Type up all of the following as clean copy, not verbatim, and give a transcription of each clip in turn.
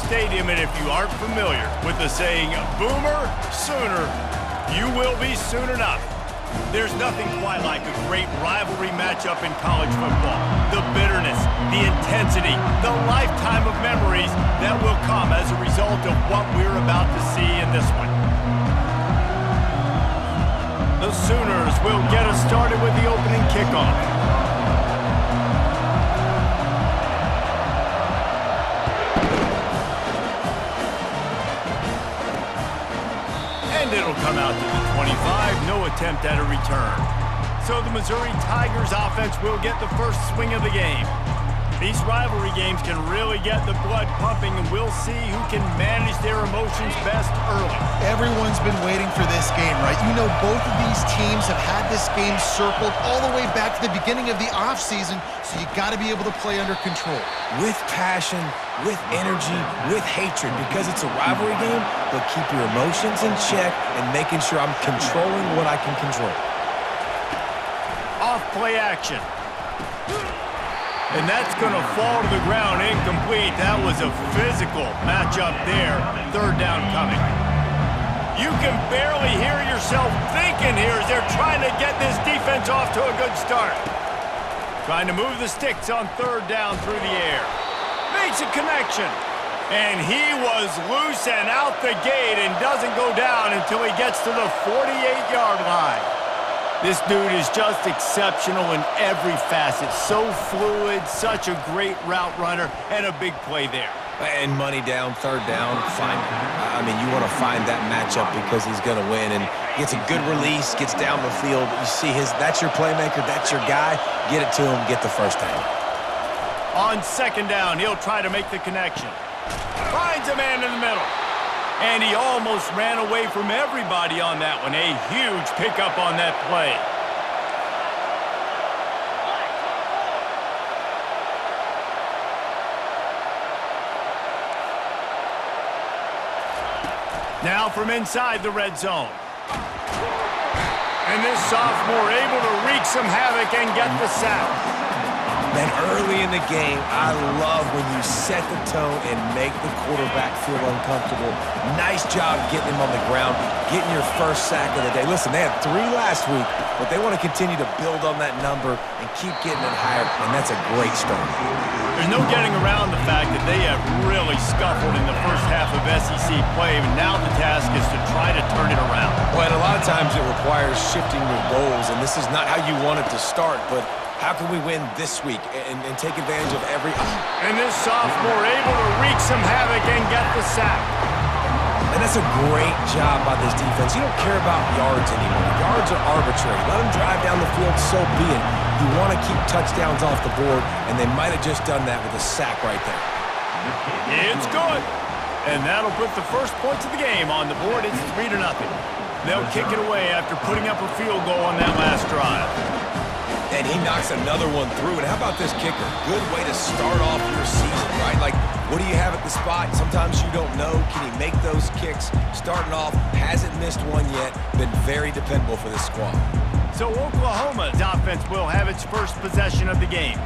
Stadium, and if you aren't familiar with the saying, Boomer Sooner, you will be soon enough. There's nothing quite like a great rivalry matchup in college football. The bitterness, the intensity, the lifetime of memories that will come as a result of what we're about to see in this one. The Sooners will get us started with the opening kickoff. And it'll come out to the 25, no attempt at a return. So the Missouri Tigers offense will get the first swing of the game. These rivalry games can really get the blood pumping, and we'll see who can manage their emotions best early. Everyone's been waiting for this game, right? You know, both of these teams have had this game circled all the way back to the beginning of the offseason, so you got to be able to play under control. With passion, with energy, with hatred, because it's a rivalry game, but keep your emotions in check and making sure I'm controlling what I can control. Off play action. And that's going to fall to the ground incomplete. That was a physical matchup there. Third down coming. You can barely hear yourself thinking here as they're trying to get this defense off to a good start. Trying to move the sticks on third down through the air. Makes a connection. And he was loose and out the gate and doesn't go down until he gets to the 48-yard line. This dude is just exceptional in every facet. So fluid, such a great route runner, and a big play there. And money down, third down, fine. I mean, you want to find that matchup because he's going to win. And gets a good release, gets down the field. You see that's your playmaker, that's your guy. Get it to him, get the first down. On second down, he'll try to make the connection. Finds a man in the middle. And he almost ran away from everybody on that one. A huge pickup on that play. Now from inside the red zone. And this sophomore able to wreak some havoc and get the sack. Man, early in the game, I love when you set the tone and make the quarterback feel uncomfortable. Nice job getting him on the ground, getting your first sack of the day. Listen, they had 3 last week, but they want to continue to build on that number and keep getting it higher, and that's a great start. There's no getting around the fact that they have really scuffled in the first half of SEC play, and now the task is to try to turn it around. Well, and a lot of times it requires shifting your goals, and this is not how you want it to start, but how can we win this week and take advantage of every... And this sophomore able to wreak some havoc and get the sack. And that's a great job by this defense. You don't care about yards anymore. Yards are arbitrary. Let them drive down the field, so be it. You want to keep touchdowns off the board, and they might have just done that with a sack right there. It's good. And that'll put the first points of the game on the board. It's 3-0. They'll kick it away after putting up a field goal on that last drive. And he knocks another one through. And how about this kicker? Good way to start off your season, right? Like, what do you have at the spot? Sometimes you don't know. Can he make those kicks? Starting off, hasn't missed one yet. Been very dependable for this squad. So Oklahoma's offense will have its first possession of the game.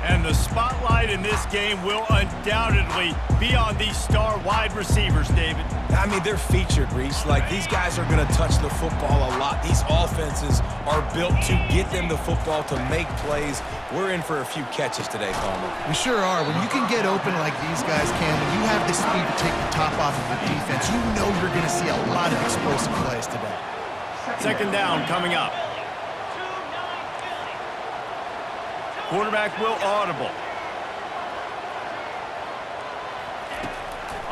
And the spotlight in this game will undoubtedly be on these star wide receivers, David. I mean, they're featured, Reese. Like, these guys are going to touch the football a lot. These offenses are built to get them the football, to make plays. We're in for a few catches today, Palmer. We sure are. When you can get open like these guys can, when you have the speed to take the top off of the defense, you know you're going to see a lot of explosive plays today. Second down coming up. Quarterback will audible.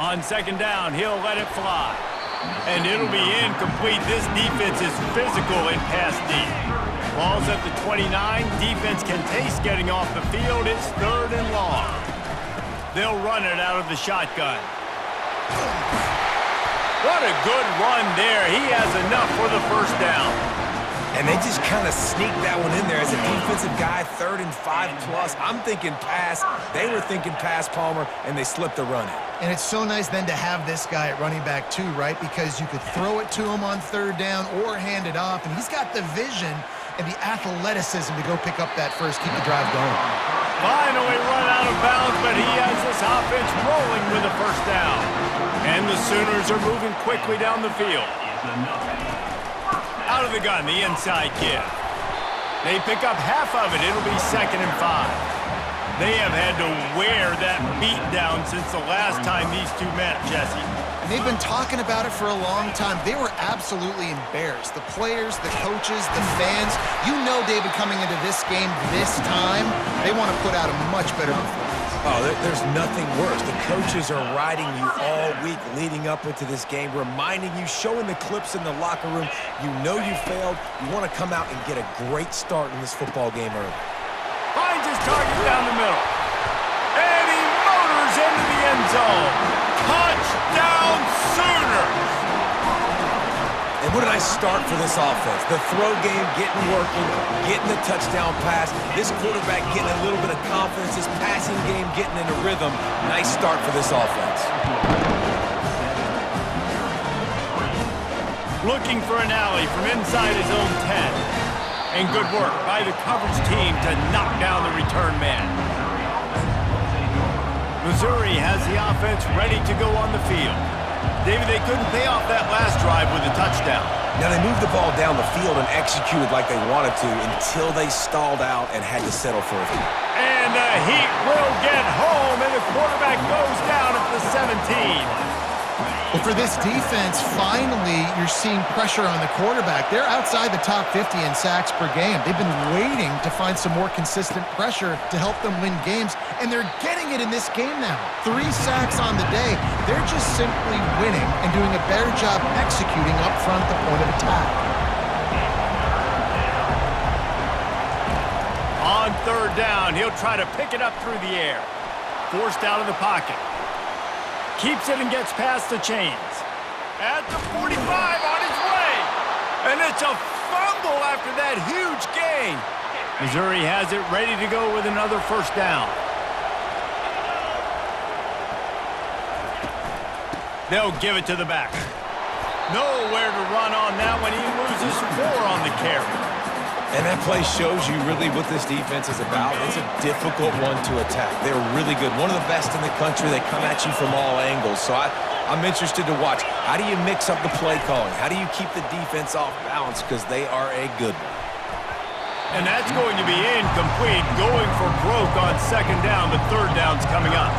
On second down, he'll let it fly. And it'll be incomplete. This defense is physical in pass deep. Ball's at the 29. Defense can taste getting off the field. It's 3rd and long. They'll run it out of the shotgun. What a good run there. He has enough for the first down. And they just kind of sneaked that one in there as a defensive guy, 3rd and 5+. I'm thinking pass. They were thinking pass, Palmer, and they slipped the run in. And it's so nice then to have this guy at running back too, right? Because you could throw it to him on 3rd down or hand it off, and he's got the vision and the athleticism to go pick up that first, keep the drive going. Finally run out of bounds, but he has this offense rolling with a first down. And the Sooners are moving quickly down the field. Out of the gun, the inside give. They pick up half of it. It'll be 2nd and 5. They have had to wear that beat down since the last time these two met, Jesse. And they've been talking about it for a long time. They were absolutely embarrassed. The players, the coaches, the fans. You know, David, coming into this game this time, they want to put out a much better performance. Oh, there's nothing worse. The coaches are riding you all week leading up into this game, reminding you, showing the clips in the locker room. You know you failed. You want to come out and get a great start in this football game early. Finds his target down the middle. And he motors into the end zone. Touchdown Sooners! And what a nice start for this offense. The throw game getting working, getting the touchdown pass. This quarterback getting a little bit of confidence. This passing game getting in a rhythm. Nice start for this offense. Looking for an alley from inside his own 10. And good work by the coverage team to knock down the return man. Missouri has the offense ready to go on the field. David, they couldn't pay off that last drive with a touchdown. Now, they moved the ball down the field and executed like they wanted to until they stalled out and had to settle for it. And the Heat will get home, and the quarterback goes down at the 17. Well, for this defense, finally, you're seeing pressure on the quarterback. They're outside the top 50 in sacks per game. They've been waiting to find some more consistent pressure to help them win games, and they're getting it in this game now. 3 sacks on the day. They're just simply winning and doing a better job executing up front the point of attack. On 3rd down, he'll try to pick it up through the air. Forced out of the pocket. Keeps it and gets past the chains. At the 45 on his way. And it's a fumble after that huge gain. Missouri has it ready to go with another first down. They'll give it to the back. Nowhere to run on that when he loses 4 on the carry. And that play shows you really what this defense is about. It's a difficult one to attack. They're really good. One of the best in the country. They come at you from all angles. So I'm interested to watch. How do you mix up the play calling? How do you keep the defense off balance? Because they are a good one. And that's going to be incomplete. Going for broke on 2nd down, but 3rd down's coming up.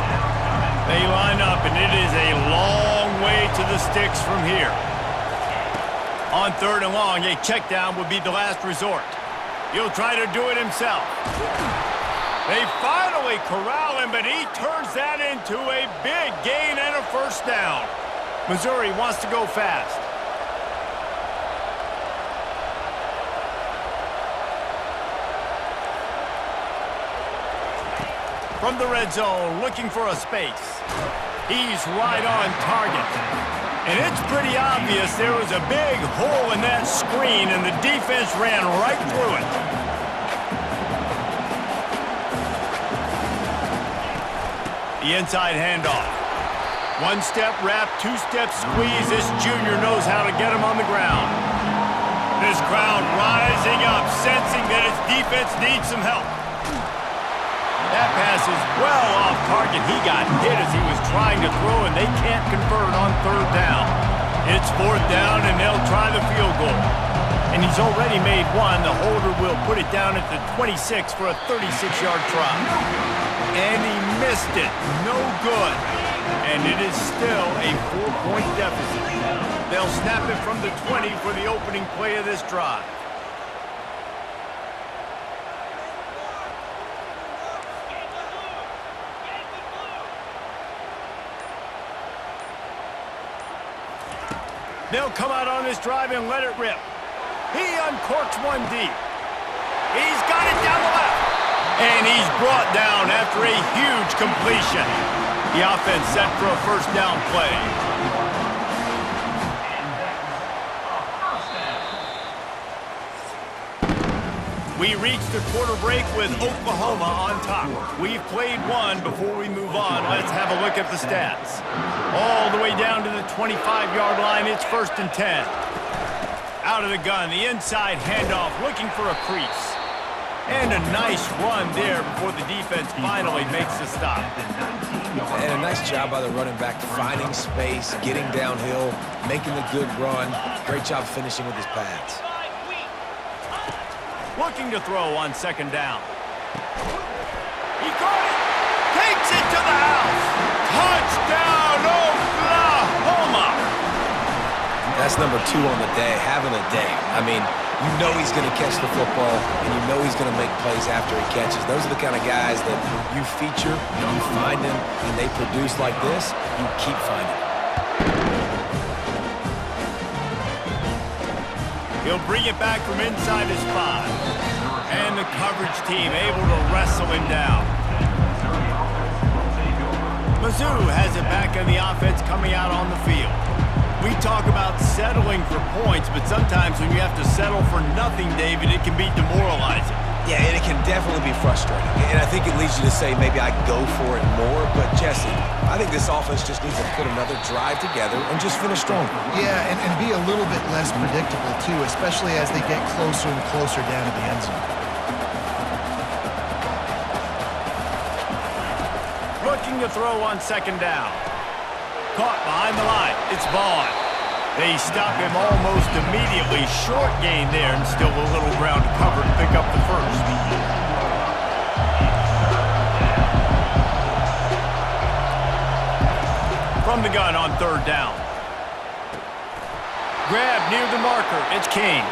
They line up, and it is a long way to the sticks from here. On 3rd and long, a check down would be the last resort. He'll try to do it himself. They finally corral him, but he turns that into a big gain and a first down. Missouri wants to go fast. From the red zone, looking for a space. He's right on target. And it's pretty obvious there was a big hole in that screen, and the defense ran right through it. The inside handoff. 1-step wrap, 2-step squeeze. This junior knows how to get him on the ground. This crowd rising up, sensing that its defense needs some help. That pass is well off target. He got hit as he was trying to throw, and they can't convert on 3rd down. It's 4th down, and they'll try the field goal. And he's already made one. The holder will put it down at the 26 for a 36-yard try. And he missed it. No good. And it is still a 4-point deficit. They'll snap it from the 20 for the opening play of this drive. They'll come out on this drive and let it rip. He uncorks one deep. He's got it down the left. And he's brought down after a huge completion. The offense set for a first down play. We reach the quarter break with Oklahoma on top. We've played one. Before we move on, let's have a look at the stats. All the way down to the 25-yard line, it's 1st and 10. Out of the gun, the inside handoff, looking for a crease. And a nice run there before the defense finally makes the stop. And a nice job by the running back, finding space, getting downhill, making a good run. Great job finishing with his pads. Looking to throw on second down. He got it! Takes it to the house! Touchdown, Oklahoma! That's number 2 on the day, having a day. I mean, you know he's going to catch the football, and you know he's going to make plays after he catches. Those are the kind of guys that you feature, and you find them, and they produce like this, you keep finding them. He'll bring it back from inside his 5. And the coverage team able to wrestle him down. Mizzou has it back on the offense coming out on the field. We talk about settling for points, but sometimes when you have to settle for nothing, David, it can be demoralizing. Yeah, and it can definitely be frustrating. And I think it leads you to say maybe I go for it more. But, Jesse, I think this offense just needs to put another drive together and just finish stronger. Yeah, and be a little bit less predictable, too, especially as they get closer and closer down to the end zone. Looking to throw on second down. Caught behind the line. It's Vaughn. They stop him almost immediately. Short gain there and still a little ground to cover to pick up the first. From the gun on third down. Grab near the marker. It's King.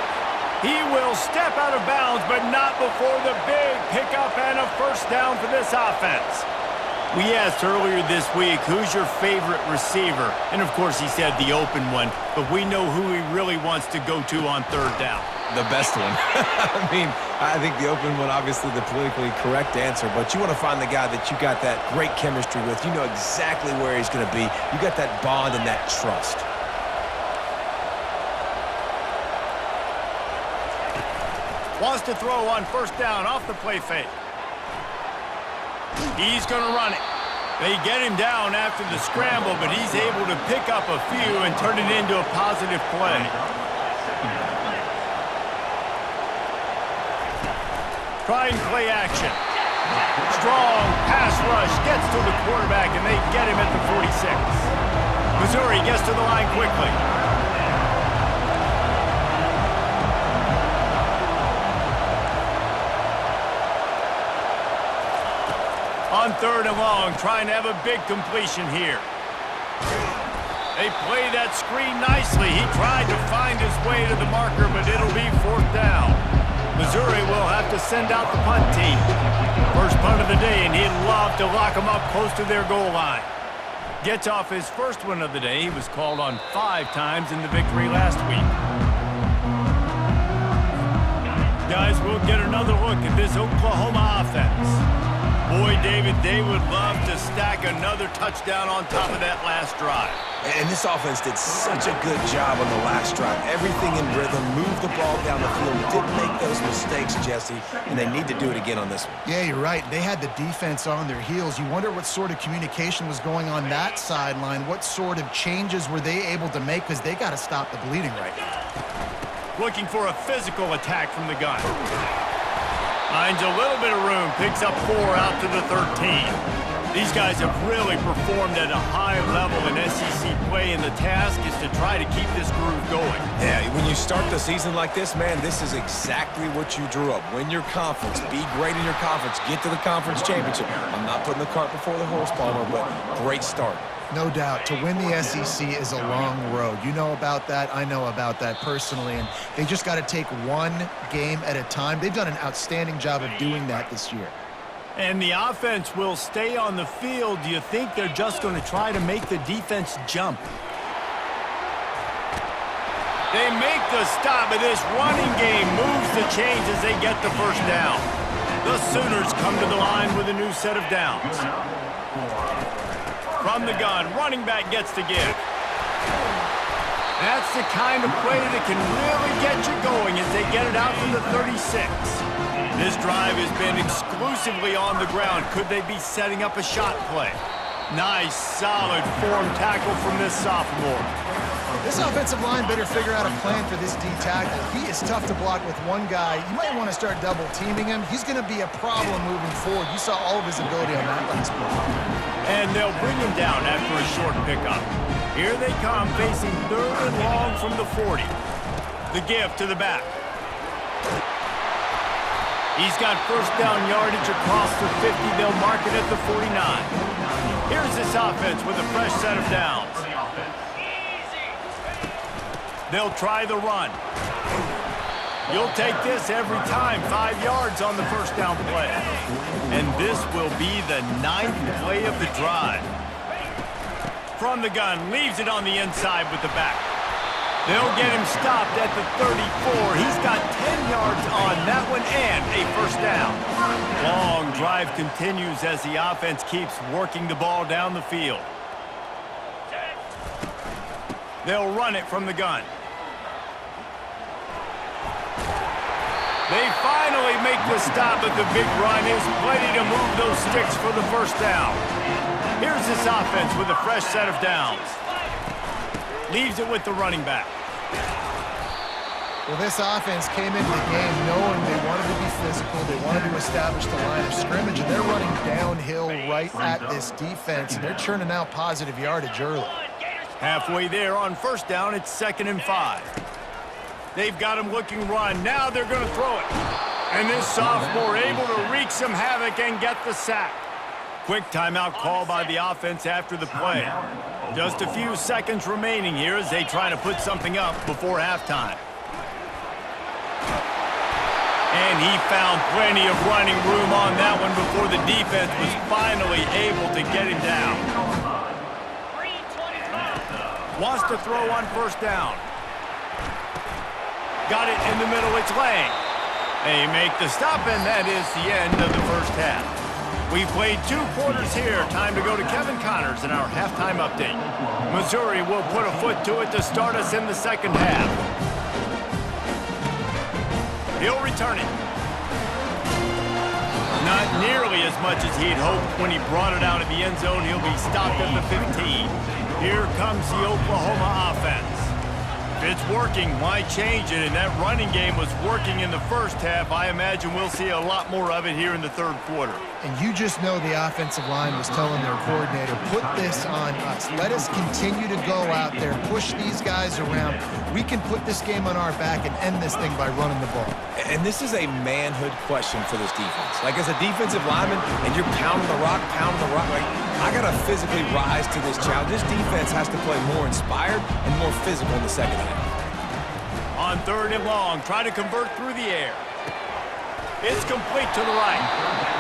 He will step out of bounds, but not before the big pickup and a first down for this offense. We asked earlier this week, who's your favorite receiver? And, of course, he said the open one, but we know who he really wants to go to on third down. The best one. I mean, I think the open one, obviously the politically correct answer, but you want to find the guy that you got that great chemistry with. You know exactly where he's going to be. You got that bond and that trust. Wants to throw on first down off the play fake. He's going to run it. They get him down after the scramble, but he's able to pick up a few and turn it into a positive play. Trying play action. Strong pass rush gets to the quarterback, and they get him at the 46. Missouri gets to the line quickly. On third and long, trying to have a big completion here. They play that screen nicely. He tried to find his way to the marker, but it'll be fourth down. Missouri will have to send out the punt team. First punt of the day, and he'd love to lock them up close to their goal line. Gets off his first one of the day. He was called on 5 times in the victory last week. Guys, we'll get another look at this Oklahoma offense. Boy, David, they would love to stack another touchdown on top of that last drive. And this offense did such a good job on the last drive. Everything in rhythm, moved the ball down the field, didn't make those mistakes, Jesse, and they need to do it again on this one. Yeah, you're right. They had the defense on their heels. You wonder what sort of communication was going on that sideline. What sort of changes were they able to make, because they got to stop the bleeding right now. Looking for a physical attack from the gun. Finds a little bit of room, picks up 4 out to the 13. These guys have really performed at a high level in SEC play, and the task is to try to keep this groove going. Yeah, when you start the season like this, man, this is exactly what you drew up. Win your conference, be great in your conference, get to the conference championship. I'm not putting the cart before the horse, Palmer, but great start. No doubt. To win the SEC is a long road. You know about that. I know about that personally. And they just got to take one game at a time. They've done an outstanding job of doing that this year. And the offense will stay on the field. Do you think they're just going to try to make the defense jump? They make the stop, and this running game moves the chains as they get the first down. The Sooners come to the line with a new set of downs. From the gun, running back gets to give. That's the kind of play that can really get you going as they get it out to the 36. This drive has been exclusively on the ground. Could they be setting up a shot play? Nice, solid form tackle from this sophomore. This offensive line better figure out a plan for this D tackle. He is tough to block with one guy. You might want to start double teaming him. He's going to be a problem moving forward. You saw all of his ability on that last play. And they'll bring him down after a short pickup. Here they come, facing 3rd and long from the 40. The give to the back. He's got first down yardage across the 50. They'll mark it at the 49. Here's this offense with a fresh set of downs. They'll try the run. You'll take this every time. 5 yards on the first down play. And this will be the 9th play of the drive. From the gun, leaves it on the inside with the back. They'll get him stopped at the 34. He's got 10 yards on that one and a first down. Long drive continues as the offense keeps working the ball down the field. They'll run it from the gun. They finally make the stop, but the big run is plenty to move those sticks for the first down. Here's this offense with a fresh set of downs. Leaves it with the running back. Well, this offense came into the game knowing they wanted to be physical. They wanted to establish the line of scrimmage, and they're running downhill right at this defense, and they're churning out positive yardage early. Halfway there on first down, it's 2nd and 5. They've got him looking run. Now they're going to throw it. And this sophomore able to wreak some havoc and get the sack. Quick timeout call by the offense after the play. Just a few seconds remaining here as they try to put something up before halftime. And he found plenty of running room on that one before the defense was finally able to get him down. Wants to throw on first down. Got it in the middle, it's Lang. They make the stop, and that is the end of the first half. We've played 2 quarters here. Time to go to Kevin Connors in our halftime update. Missouri will put a foot to it to start us in the second half. He'll return it. Not nearly as much as he'd hoped when he brought it out of the end zone. He'll be stopped at the 15. Here comes the Oklahoma offense. If it's working, why change it? And that running game was working in the first half. I imagine we'll see a lot more of it here in the 3rd quarter. And you just know the offensive line was telling their coordinator, put this on us. Let us continue to go out there, push these guys around. We can put this game on our back and end this thing by running the ball. And this is a manhood question for this defense. Like, as a defensive lineman, and you're pounding the rock, like, I got to physically rise to this challenge. This defense has to play more inspired and more physical in the second half. On 3rd and long, try to convert through the air. It's complete to the right.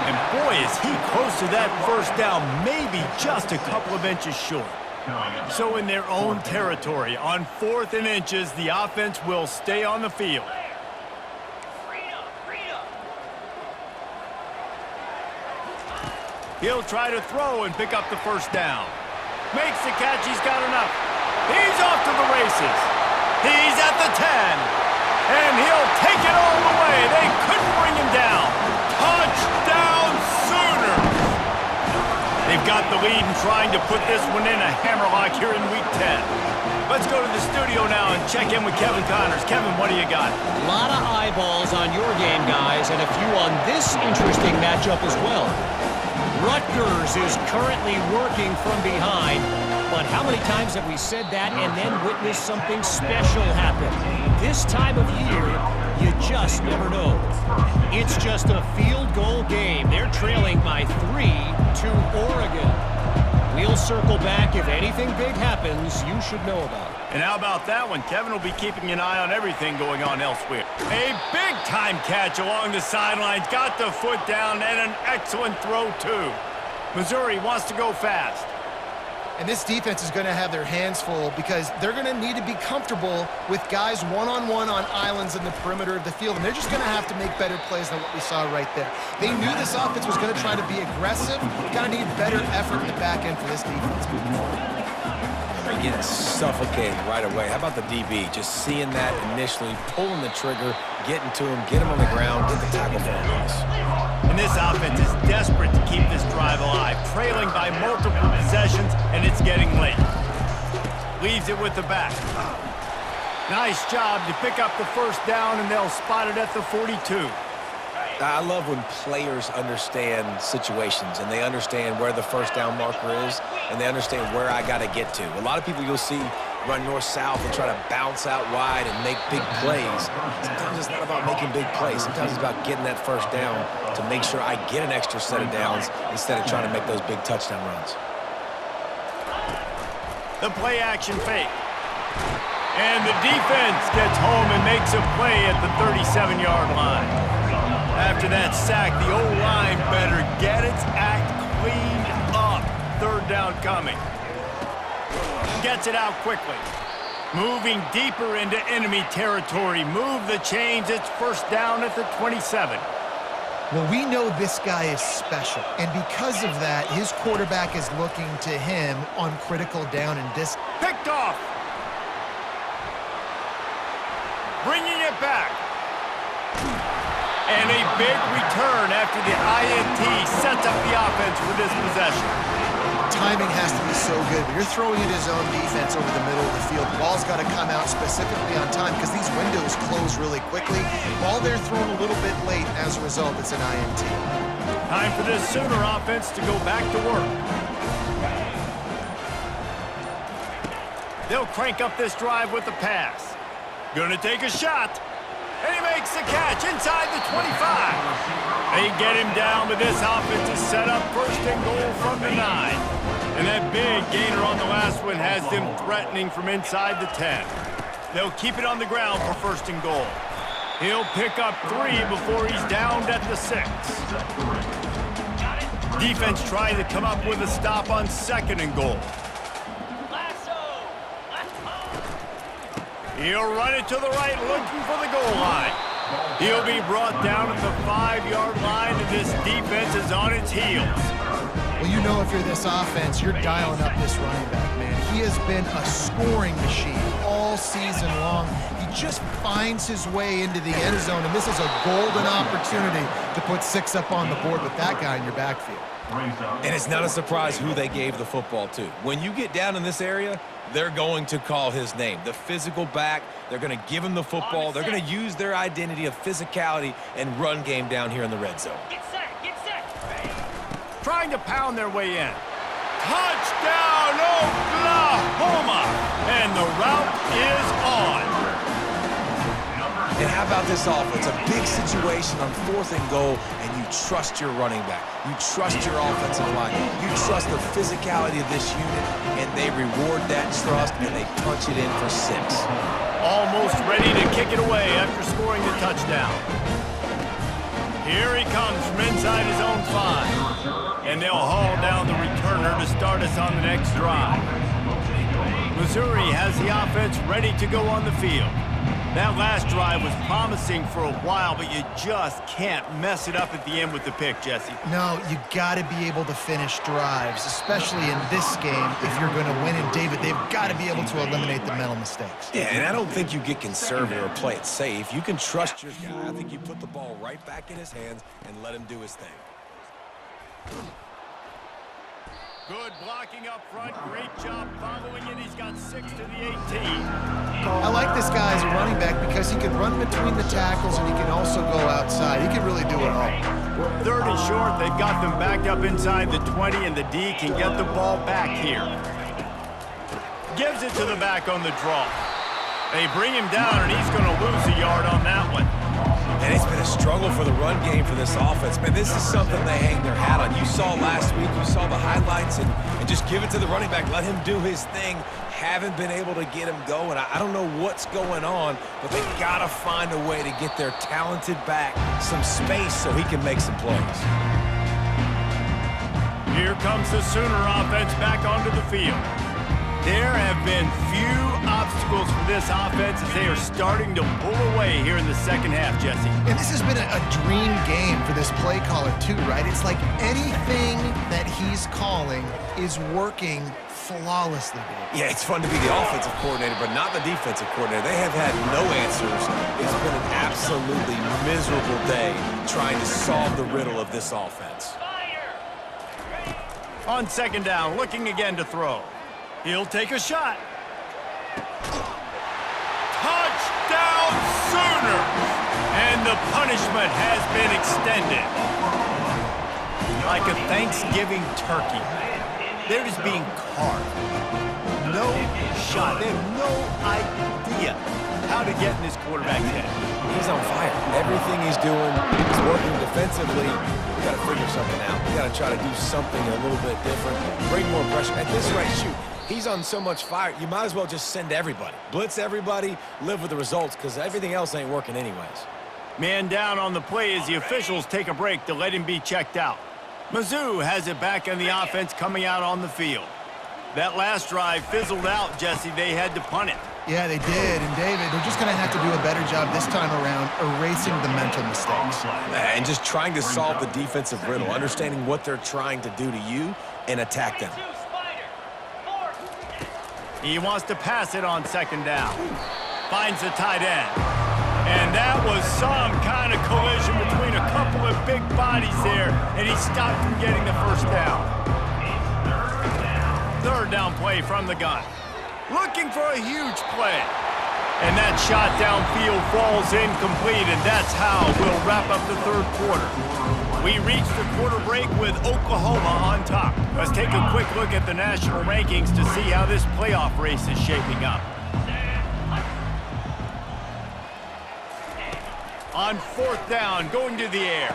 And boy, is he close to that first down, maybe just a couple of inches short. So in their own territory, on 4th and inches, the offense will stay on the field. He'll try to throw and pick up the first down. Makes the catch, he's got enough. He's off to the races. He's at the 10. And he'll take it all the way. They couldn't bring him down. Touchdown Sooners! They've got the lead and trying to put this one in a hammerlock here in Week 10. Let's go to the studio now and check in with Kevin Connors. Kevin, what do you got? A lot of eyeballs on your game, guys, and a few on this interesting matchup as well. Rutgers is currently working from behind, but how many times have we said that and then witnessed something special happen? This time of year, you just never know. It's just a field goal game. They're trailing by 3 to Oregon. We'll circle back. If anything big happens, you should know about it. And how about that one? Kevin will be keeping an eye on everything going on elsewhere. A big-time catch along the sidelines. Got the foot down and an excellent throw, too. Missouri wants to go fast. And this defense is going to have their hands full because they're going to need to be comfortable with guys one-on-one on islands in the perimeter of the field. And they're just going to have to make better plays than what we saw right there. They knew this offense was going to try to be aggressive. Going to need better effort in the back end for this defense moving forward. They're getting suffocated right away. How about the DB? Just seeing that initially, pulling the trigger, getting to him, get him on the ground, get the tackle for a loss. And this offense is desperate to keep this drive alive, trailing by multiple possessions, and it's getting late. Leaves it with the back. Nice job to pick up the first down, and they'll spot it at the 42. I love when players understand situations and they understand where the first down marker is and they understand where I got to get to. A lot of people you'll see run north-south and try to bounce out wide and make big plays. Sometimes it's not about making big plays. Sometimes it's about getting that first down to make sure I get an extra set of downs instead of trying to make those big touchdown runs. The play action fake. And the defense gets home and makes a play at the 37-yard line. After that sack, the O-line better get its act cleaned up. Third down coming. Gets it out quickly. Moving deeper into enemy territory. Move the chains. It's first down at the 27. Well, we know this guy is special, and because of that, his quarterback is looking to him on critical down and distance. Picked off. Bringing it back. And a big return after the INT sets up the offense for this possession. Timing has to be so good. But you're throwing it his own defense over the middle of the field. The ball's got to come out specifically on time because these windows close really quickly. Ball there thrown a little bit late. As a result, it's an INT. Time for this Sooner offense to go back to work. They'll crank up this drive with the pass. Gonna take a shot. And he makes the catch inside the 25. They get him down, but this offense is set up first and goal from the 9. And that big gainer on the last one has them threatening from inside the 10. They'll keep it on the ground for first and goal. He'll pick up 3 before he's downed at the 6. Defense trying to come up with a stop on second and goal. He'll run it to the right, looking for the goal line. He'll be brought down at the 5-yard line, and this defense is on its heels. Well, you know if you're this offense, you're dialing up this running back, man. He has been a scoring machine all season long. He just finds his way into the end zone, and this is a golden opportunity to put 6 up on the board with that guy in your backfield. And it's not a surprise who they gave the football to. When you get down in this area, they're going to call his name. The physical back, they're going to give him the football. They're going to use their identity of physicality and run game down here in the red zone. Get set, get set. Trying to pound their way in. Touchdown, Oklahoma! And the route is on. And how about this offense? A big situation on 4th and goal, and you trust your running back. You trust your offensive line. You trust the physicality of this unit, and they reward that trust, and they punch it in for 6. Almost ready to kick it away after scoring the touchdown. Here he comes from inside his own 5. And they'll haul down the returner to start us on the next drive. Missouri has the offense ready to go on the field. That last drive was promising for a while, but you just can't mess it up at the end with the pick, Jesse. No, you got to be able to finish drives, especially in this game if you're going to win. And, David, they've got to be able to eliminate the mental mistakes. Yeah, and I don't think you get conservative or play it safe. You can trust your guy. I think you put the ball right back in his hands and let him do his thing. Good blocking up front. Great job following it. He's got 6 to the 18. I like this guy as a running back because he can run between the tackles and he can also go outside. He can really do it all. 3rd and short. They've got them backed up inside the 20, and the D can get the ball back here. Gives it to the back on the draw. They bring him down, and he's going to lose a yard on that one. And it's been a struggle for the run game for this offense. Man, this is something they hang their hat on. You saw last week, you saw the highlights, and just give it to the running back. Let him do his thing. Haven't been able to get him going. I don't know what's going on, but they got to find a way to get their talented back some space so he can make some plays. Here comes the Sooner offense back onto the field. There have been few obstacles for this offense as they are starting to pull away here in the second half, Jesse. And this has been a dream game for this play caller too, right? It's like anything that he's calling is working flawlessly. Yeah, it's fun to be the offensive coordinator, but not the defensive coordinator. They have had no answers. It's been an absolutely miserable day trying to solve the riddle of this offense. On second down, looking again to throw. He'll take a shot. Touchdown Sooners! And the punishment has been extended. Like a Thanksgiving turkey. They're just being carved. No shot. They have no idea how to get in this quarterback's head. He's on fire. Everything he's doing is working defensively. We got to figure something out. We got to try to do something a little bit different. Bring more pressure. At this rate, shoot, he's on so much fire, you might as well just send everybody. Blitz everybody, live with the results, because everything else ain't working anyways. Man down on the play as the officials take a break to let him be checked out. Mizzou has it back on the offense coming out on the field. That last drive fizzled out, Jesse. They had to punt it. Yeah, they did. And, David, they're just going to have to do a better job this time around erasing the mental mistakes. And just trying to solve the defensive riddle, understanding what they're trying to do to you and attack them. He wants to pass it on second down. Finds the tight end. And that was some kind of collision between a couple of big bodies there, and he stopped from getting the first down. Third down play from the gun. Looking for a huge play. And that shot downfield falls incomplete, and that's how we'll wrap up the third quarter. We reached the quarter break with Oklahoma on top. Let's take a quick look at the national rankings to see how this playoff race is shaping up. On fourth down, going to the air.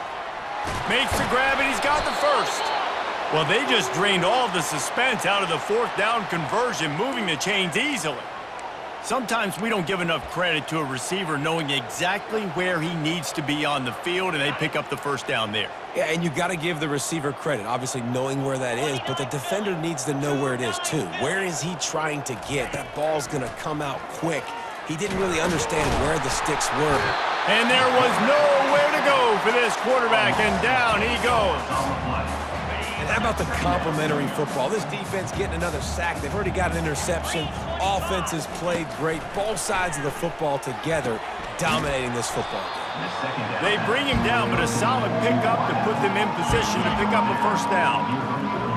Makes the grab, and he's got the first. Well, they just drained all of the suspense out of the fourth down conversion, moving the chains easily. Sometimes we don't give enough credit to a receiver knowing exactly where he needs to be on the field, and they pick up the first down there. Yeah, and you got to give the receiver credit, obviously knowing where that is, but the defender needs to know where it is too. Where is he trying to get? That ball's going to come out quick. He didn't really understand where the sticks were. And there was nowhere to go for this quarterback, and down he goes. And how about the complimentary football? This defense getting another sack. They've already got an interception. Offense has played great. Both sides of the football together dominating this football game. They bring him down, but a solid pickup to put them in position to pick up a first down.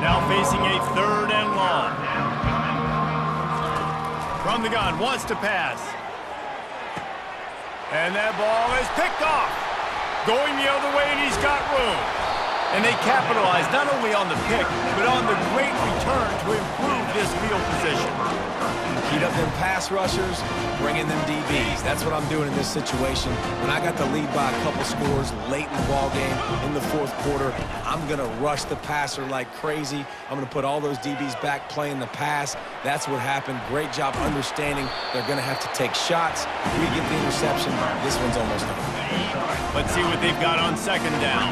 Now facing a third and long. From the gun, wants to pass. And that ball is picked off. Going the other way, and he's got room. And they capitalize not only on the pick, but on the great return to improve this field position. Heat up them pass rushers, bring in them DBs. That's what I'm doing in this situation. When I got the lead by a couple scores late in the ball game in the fourth quarter, I'm going to rush the passer like crazy. I'm going to put all those DBs back playing the pass. That's what happened. Great job understanding they're going to have to take shots. We get the interception. This one's almost over. Let's see what they've got on second down.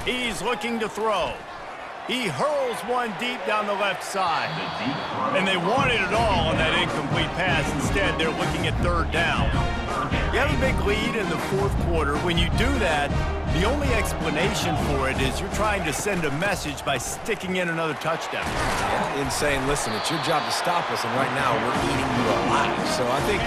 He's looking to throw. He hurls one deep down the left side. And they wanted it all on that incomplete pass. Instead, they're looking at third down. You have a big lead in the fourth quarter. When you do that, the only explanation for it is you're trying to send a message by sticking in another touchdown. Yeah, and saying, listen, it's your job to stop us, and right now we're eating you alive. So I think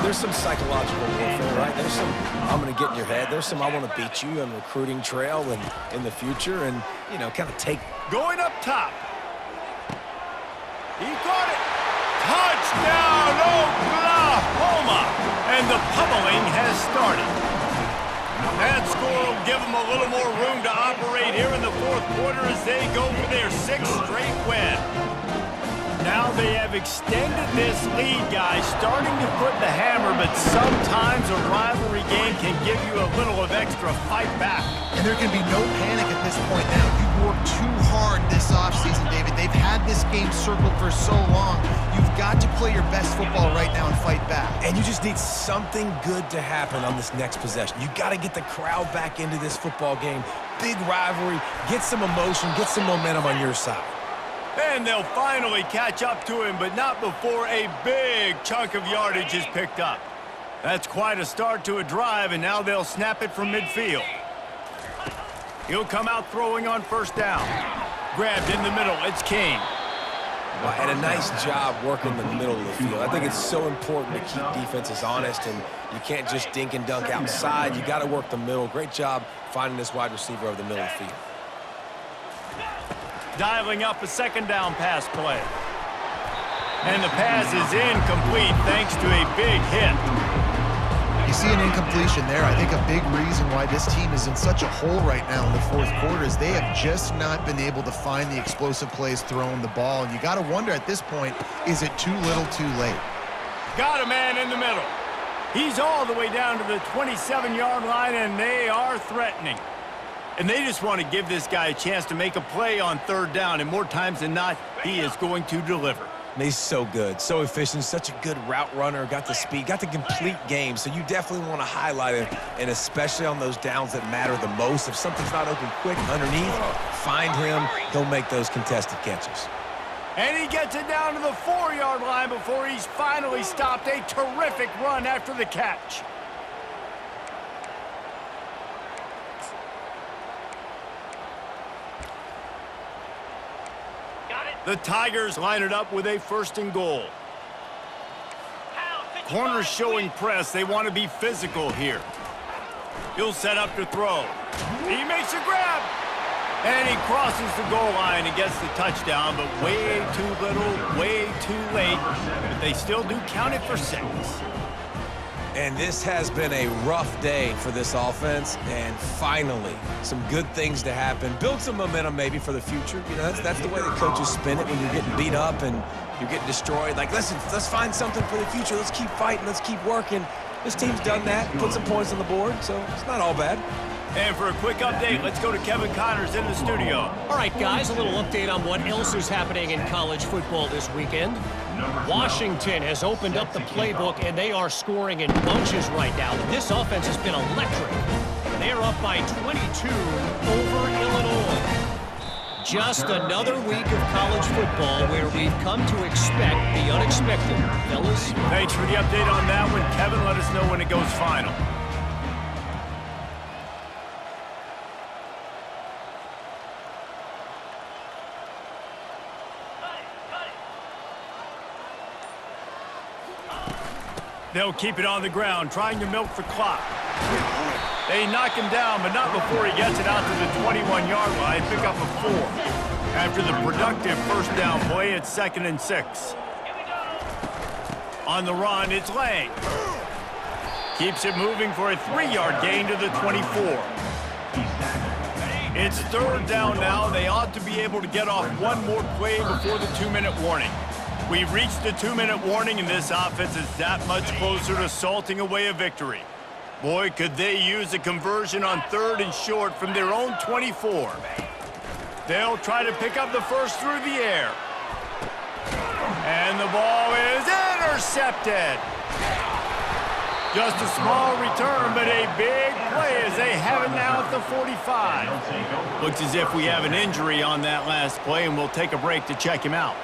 there's some psychological warfare, right? There's some, I'm going to get in your head. There's some, I want to beat you on recruiting trail and in the future and, you know, kind of take. Going up top. He got it. Touchdown, Oklahoma. And the pummeling has started. That score will give them a little more room to operate here in the fourth quarter as they go for their sixth straight win. Now they have extended this lead, guys, starting to put the hammer, but sometimes a rivalry game can give you a little of extra fight back. And there can be no panic at this point now. You've worked too hard this offseason, David. They've had this game circled for so long. You've got to play your best football right now and fight back. And you just need something good to happen on this next possession. You got to get the crowd back into this football game. Big rivalry. Get some emotion. Get some momentum on your side. And they'll finally catch up to him, but not before a big chunk of yardage is picked up. That's quite a start to a drive, and now they'll snap it from midfield. He'll come out throwing on first down. Grabbed in the middle, it's King. And a nice job working the middle of the field. I think it's so important to keep defenses honest, and you can't just dink and dunk outside. You got to work the middle. Great job finding this wide receiver over the middle of the field. Dialing up a second down pass play. And the pass is incomplete thanks to a big hit. You see an incompletion there. I think a big reason why this team is in such a hole right now in the fourth quarter is they have just not been able to find the explosive plays throwing the ball. And you got to wonder at this point, is it too little too late? Got a man in the middle. He's all the way down to the 27-yard line, and they are threatening. And they just want to give this guy a chance to make a play on third down, and more times than not, he is going to deliver. He's so good, so efficient, such a good route runner, got the speed, got the complete game, so you definitely want to highlight him, and especially on those downs that matter the most. If something's not open quick underneath, find him, he'll make those contested catches. And he gets it down to the 4-yard line before he's finally stopped. A terrific run after the catch. The Tigers line it up with a 1st and goal. Corners showing press. They want to be physical here. He'll set up to throw. He makes a grab. And he crosses the goal line and gets the touchdown, but way too little, way too late. But they still do count it for 6. And this has been a rough day for this offense, and finally, some good things to happen. Build some momentum maybe for the future. You know, that's the way the coaches spin it when you're getting beat up and you're getting destroyed. Like, listen, let's find something for the future. Let's keep fighting. Let's keep working. This team's done that, put some points on the board, so it's not all bad. And for a quick update, let's go to Kevin Connors in the studio. All right, guys, a little update on what else is happening in college football this weekend. Washington has opened up the playbook, and they are scoring in bunches right now. This offense has been electric. They are up by 22 over Illinois. Just another week of college football where we've come to expect the unexpected. Fellas? Thanks for the update on that one. Kevin, let us know when it goes final. They'll keep it on the ground, trying to milk the clock. They knock him down, but not before he gets it out to the 21-yard line, pick up a 4. After the productive 1st down play, it's 2nd and 6. On the run, it's Lang. Keeps it moving for a 3-yard gain to the 24. It's 3rd down now. They ought to be able to get off one more play before the 2-minute warning. We've reached the 2-minute warning, and this offense is that much closer to salting away a victory. Boy, could they use a conversion on 3rd and short from their own 24. They'll try to pick up the first through the air. And the ball is intercepted. Just a small return, but a big play as they have it now at the 45. Looks as if we have an injury on that last play, and we'll take a break to check him out.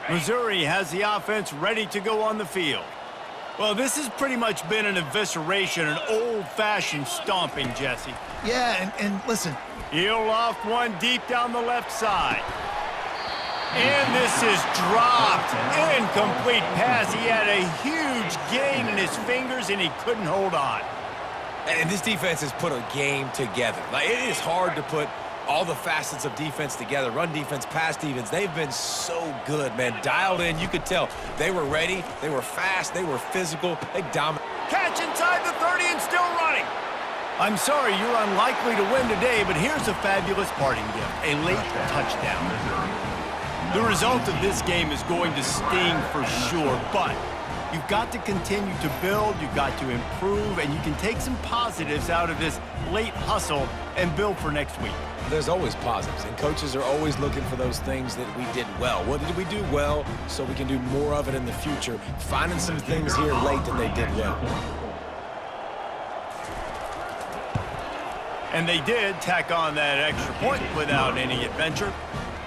Missouri has the offense ready to go on the field. Well, this has pretty much been an evisceration, an old-fashioned stomping, Jesse. Yeah, and listen. He'll loft one deep down the left side. And this is dropped. Incomplete pass. He had a huge gain in his fingers, and he couldn't hold on. And this defense has put a game together. Like, it is hard to put all the facets of defense together. Run defense, pass defense. They've been so good, man. Dialed in. You could tell they were ready. They were fast. They were physical. They dominated. Catch inside the 30 and still running. I'm sorry you're unlikely to win today, but here's a fabulous parting gift. A late touchdown. The result of this game is going to sting for sure, but you've got to continue to build, you've got to improve, and you can take some positives out of this late hustle and build for next week. There's always positives, and coaches are always looking for those things that we did well. What did we do well so we can do more of it in the future? Finding some things here late that they did well. And they did tack on that extra point without any adventure.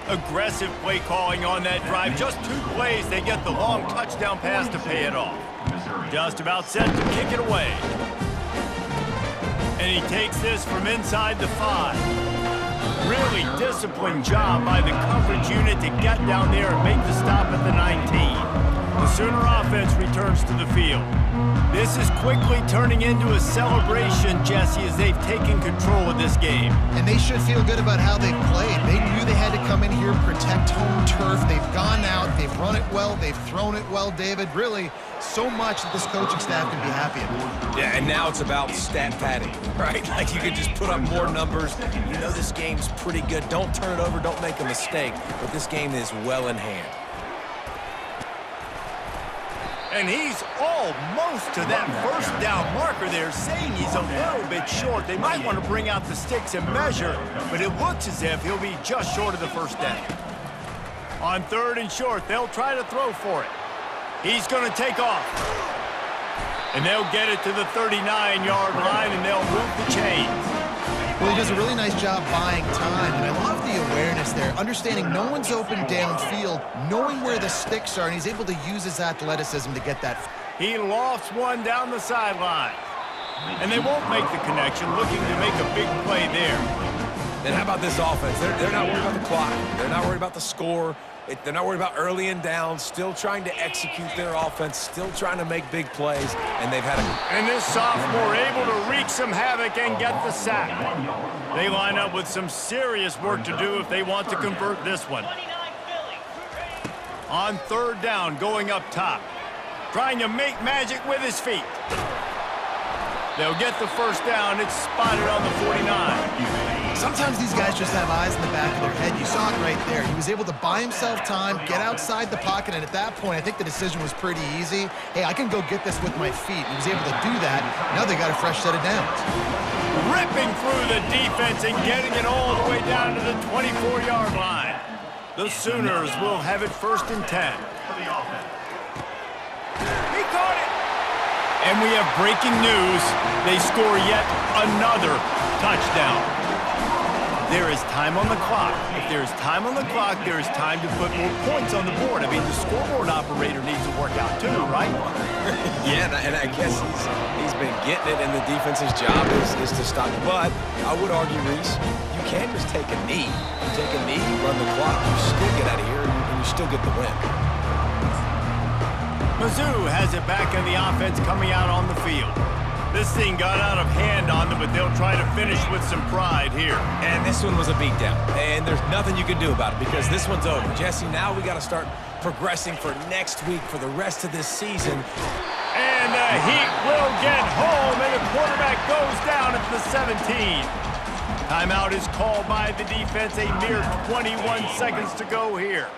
Aggressive play calling on that drive. Just 2 plays, they get the long touchdown pass to pay it off. Just about set to kick it away. And he takes this from inside the 5. Really disciplined job by the coverage unit to get down there and make the stop at the 19. The Sooner offense returns to the field. This is quickly turning into a celebration, Jesse, as they've taken control of this game. And they should feel good about how they've played. They knew they had to come in here, protect home turf. They've gone out, they've run it well, they've thrown it well, David. Really, so much that this coaching staff can be happy about. Yeah, and now it's about stat padding, right? Like you could just put up more numbers. You know this game's pretty good. Don't turn it over, don't make a mistake. But this game is well in hand. And he's almost to that first down marker there, saying he's a little bit short. They might want to bring out the sticks and measure, but it looks as if he'll be just short of the first down. On 3rd and short, they'll try to throw for it. He's going to take off. And they'll get it to the 39-yard line, and they'll move the chains. Well, he does a really nice job buying time, and I love the awareness there, understanding no one's open downfield, knowing where the sticks are, and he's able to use his athleticism to get that. He lofts one down the sideline. And they won't make the connection, looking to make a big play there. And how about this offense? They're not worried about the clock. They're not worried about the score. They're not worried about early and down, still trying to execute their offense, still trying to make big plays, and they've had a... And this sophomore able to wreak some havoc and get the sack. They line up with some serious work to do if they want to convert this one. On 3rd down, going up top. Trying to make magic with his feet. They'll get the first down. It's spotted on the 49. Sometimes these guys just have eyes in the back of their head. You saw it right there. He was able to buy himself time, get outside the pocket, and at that point, I think the decision was pretty easy. Hey, I can go get this with my feet. He was able to do that. Now they got a fresh set of downs. Ripping through the defense and getting it all the way down to the 24-yard line. The Sooners will have it 1st and 10. He caught it! And we have breaking news. They score yet another touchdown. There is time on the clock. If there is time on the clock, there is time to put more points on the board. I mean, the scoreboard operator needs to work out too, right? Yeah, and I guess he's been getting it, and the defense's job is to stop. But I would argue, Reese, you can't just take a knee. You take a knee, you run the clock, you still get out of here, and you still get the win. Mizzou has it back in the offense coming out on the field. This thing got out of hand on them, but they'll try to finish with some pride here. And this one was a beatdown, and there's nothing you can do about it because this one's over. Jesse, now we got to start progressing for next week for the rest of this season. And the Heat will get home, and the quarterback goes down at the 17. Timeout is called by the defense. A mere 21 seconds to go here.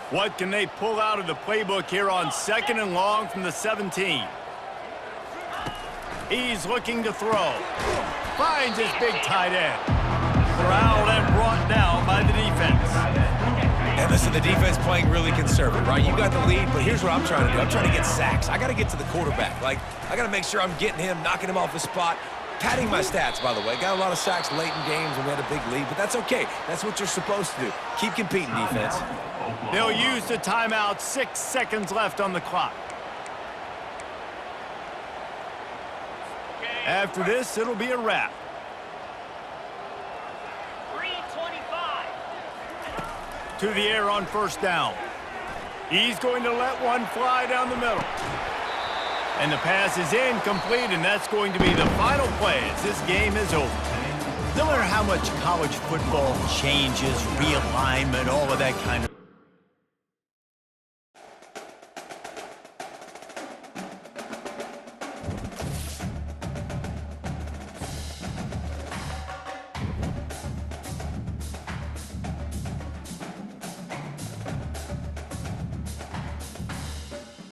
What can they pull out of the playbook here on 2nd and long from the 17? He's looking to throw. Finds his big tight end. Corralled and brought down by the defense. And listen, the defense playing really conservative, right? You got the lead, but here's what I'm trying to do. I'm trying to get sacks. I got to get to the quarterback. Like, I got to make sure I'm getting him, knocking him off his spot. Padding my stats, by the way. Got a lot of sacks late in games when we had a big lead, but that's okay. That's what you're supposed to do. Keep competing, defense. They'll use the timeout. 6 seconds left on the clock. After this, it'll be a wrap. 3:25. To the air on 1st down. He's going to let one fly down the middle. And the pass is incomplete, and that's going to be the final play as this game is over. No matter how much college football changes, realignment, all of that kind of